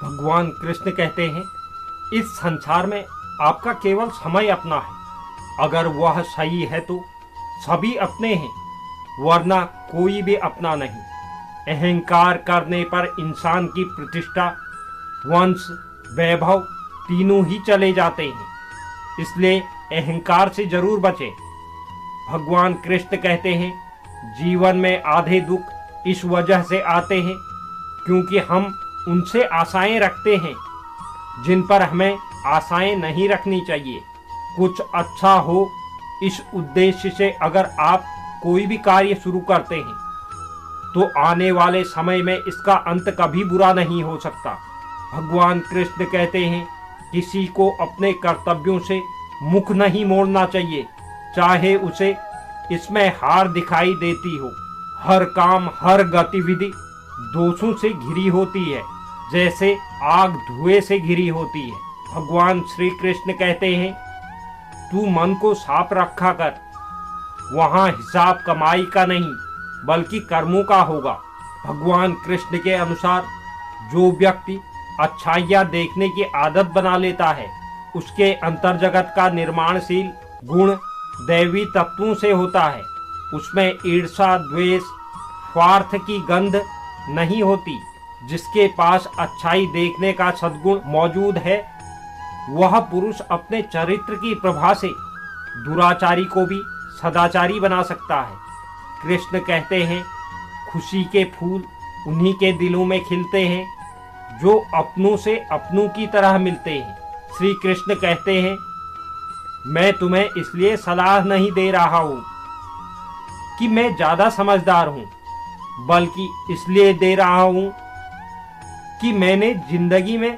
भगवान कृष्ण कहते हैं, इस संसार में आपका केवल समय अपना है। अगर वह सही है तो सभी अपने हैं, वरना कोई भी अपना नहीं। अहंकार करने पर इंसान की प्रतिष्ठा, वंश, वैभव तीनों ही चले जाते हैं। इसलिए अहंकार से जरूर बचें। भगवान कृष्ण कहते हैं, जीवन में आधे दुख इस वजह से आते हैं क्योंकि हम उनसे आशाएं रखते हैं जिन पर हमें आशाएं नहीं रखनी चाहिए। कुछ अच्छा हो, इस उद्देश्य से अगर आप कोई भी कार्य शुरू करते हैं तो आने वाले समय में इसका अंत कभी बुरा नहीं हो सकता। भगवान कृष्ण कहते हैं, किसी को अपने कर्तव्यों से मुख नहीं मोड़ना चाहिए, चाहे उसे इसमें हार दिखाई देती हो। हर काम, हर गतिविधि दोषों से घिरी होती है, जैसे आग धुएं से घिरी होती है। भगवान श्री कृष्ण कहते हैं, तू मन को साफ रखा कर, वहां हिसाब कमाई का नहीं बल्कि कर्मों का होगा। भगवान कृष्ण के अनुसार जो व्यक्ति अच्छाइयाँ देखने की आदत बना लेता है, उसके अंतर्जगत का निर्माणशील गुण दैवी तत्वों से होता है। उसमें ईर्षा, द्वेष, स्वार्थ की गंध नहीं होती। जिसके पास अच्छाई देखने का सद्गुण मौजूद है, वह पुरुष अपने चरित्र की प्रभा से दुराचारी को भी सदाचारी बना सकता है। कृष्ण कहते हैं, खुशी के फूल उन्हीं के दिलों में खिलते हैं जो अपनों से अपनों की तरह मिलते हैं। श्री कृष्ण कहते हैं, मैं तुम्हें इसलिए सलाह नहीं दे रहा हूं कि मैं ज्यादा समझदार हूं, बल्कि इसलिए दे रहा हूं कि मैंने जिंदगी में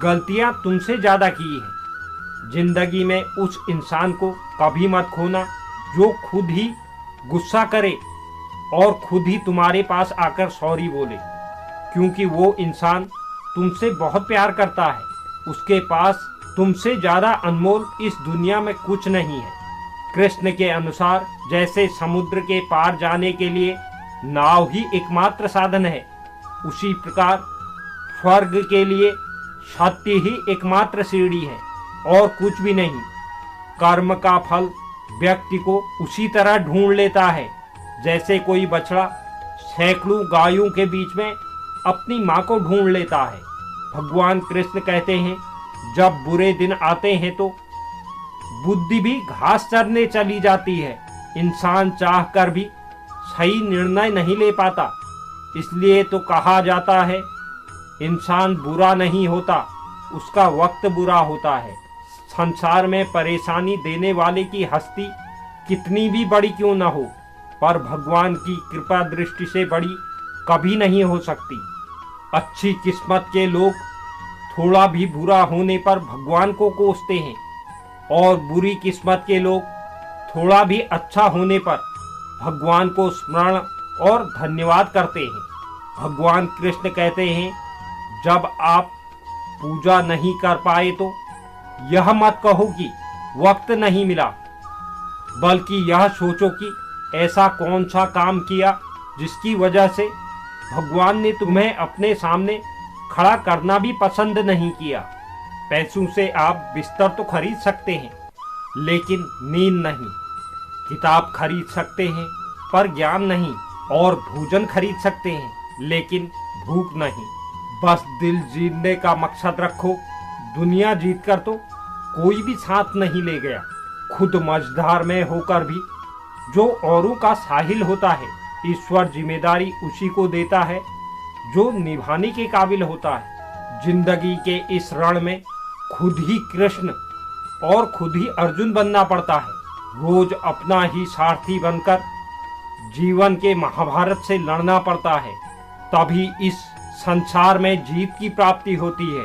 गलतियां तुमसे ज्यादा की है। जिंदगी में उस इंसान को कभी मत खोना जो खुद ही गुस्सा करे और खुद ही तुम्हारे पास आकर सॉरी बोले, क्योंकि वो इंसान तुमसे बहुत प्यार करता है। उसके पास तुमसे ज्यादा अनमोल इस दुनिया में कुछ नहीं है। कृष्ण के अनुसार जैसे समुद्र के पार जाने के लिए नाव ही एकमात्र साधन है, उसी प्रकार स्वर्ग के लिए सत्य ही एकमात्र सीढ़ी है और कुछ भी नहीं। कर्म का फल व्यक्ति को उसी तरह ढूंढ लेता है जैसे कोई बछड़ा सैकड़ों गायों के बीच में अपनी मां को ढूंढ लेता है। भगवान कृष्ण कहते हैं, जब बुरे दिन आते हैं तो बुद्धि भी घास चरने चली जाती है। इंसान चाहकर भी सही निर्णय नहीं ले पाता। इसलिए तो कहा जाता है, इंसान बुरा नहीं होता, उसका वक्त बुरा होता है। संसार में परेशानी देने वाले की हस्ती कितनी भी बड़ी क्यों न हो, पर भगवान की कृपा दृष्टि से बड़ी कभी नहीं हो सकती। अच्छी किस्मत के लोग थोड़ा भी बुरा होने पर भगवान को कोसते हैं और बुरी किस्मत के लोग थोड़ा भी अच्छा होने पर भगवान को स्मरण और धन्यवाद करते हैं। भगवान कृष्ण कहते हैं, जब आप पूजा नहीं कर पाए तो यह मत कहो कि वक्त नहीं मिला, बल्कि यह सोचो कि ऐसा कौन सा काम किया जिसकी वजह से भगवान ने तुम्हें अपने सामने खड़ा करना भी पसंद नहीं किया। पैसों से आप बिस्तर तो खरीद सकते हैं, लेकिन नींद नहीं। किताब खरीद सकते हैं पर ज्ञान नहीं, और भोजन खरीद सकते हैं लेकिन भूख नहीं। बस दिल जीतने का मकसद रखो। दुनिया जीतकर तो कोई भी साथ नहीं ले गया। खुद मझधार में होकर भी जो औरों का साहिल होता है, ईश्वर जिम्मेदारी उसी को देता है जो निभाने के काबिल होता है। जिंदगी के इस रण में खुद ही कृष्ण और खुद ही अर्जुन बनना पड़ता है। रोज अपना ही सारथी बनकर जीवन के महाभारत से लड़ना पड़ता है, तभी इस संसार में जीत की प्राप्ति होती है।